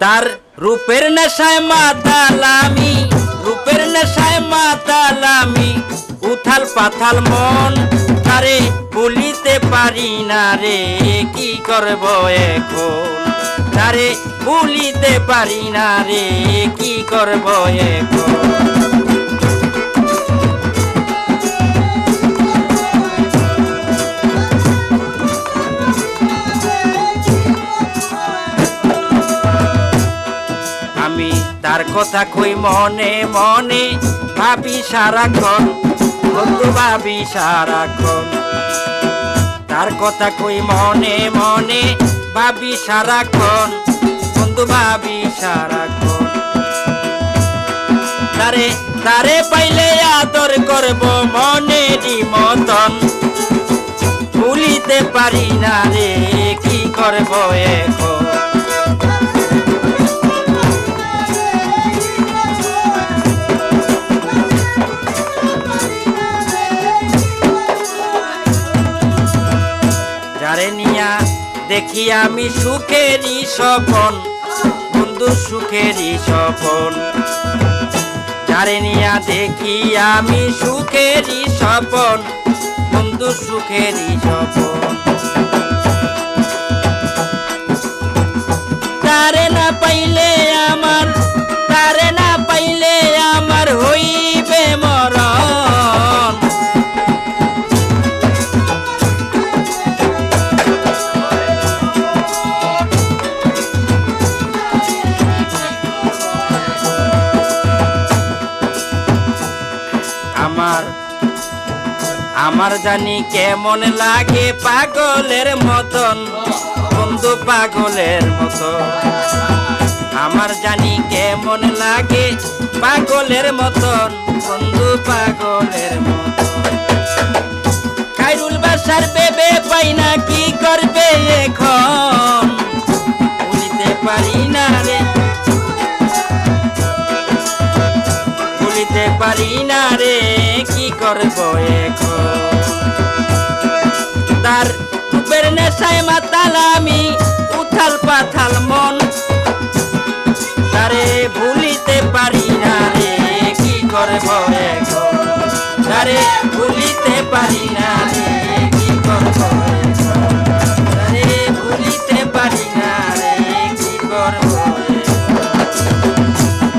তার রূপের নেশায় মাতালামি, রূপের নেশায় মাতালামি, উথাল পাথাল মন তারে ভুলিতে পারি না রে, কি করব এখন তারে ভুলিতে পারি না রে, কি করব এখন। আমি তার কথা কই মনে মনে, ভাবি সারাক্ষণ বন্ধু, ভাবি সারাক্ষণ। তার কথা কই মনে মনে, ভাবি সারাক্ষণ বন্ধু, ভাবি সারাক্ষণ। তারে তারে পাইলে আদর করব মনেরই মতন, ভুলিতে পারি না রে, কি করব এখন। যারে নিয়া দেখি আমি সুখেরই স্বপন বন্ধু, সুখেরই স্বপন। যারে নিয়া দেখি আমি সুখেরই স্বপন বন্ধু, সুখেরই স্বপন। তারে না পাইলে আমার, তারে না পাইলে আমার হইবে মরণ। আমার আমার জানি কেমন লাগে পাগলের মতন বন্ধু, পাগলের মতন। আমার জানি কেমন লাগে পাগলের মতন বন্ধু, পাগলের মতন। খাইরুল বাসার বেবে পাই না, কি করবে এখন ভুলিতে পারি না রে, ভুলিতে পারি না রে, কি করব এখন। তার রূপের নেশায় মাতালামি, উথাল পাথাল মন তারে ভুলিতে পারি না রে, কি করব এখন। তারে ভুলিতে পারি না রে।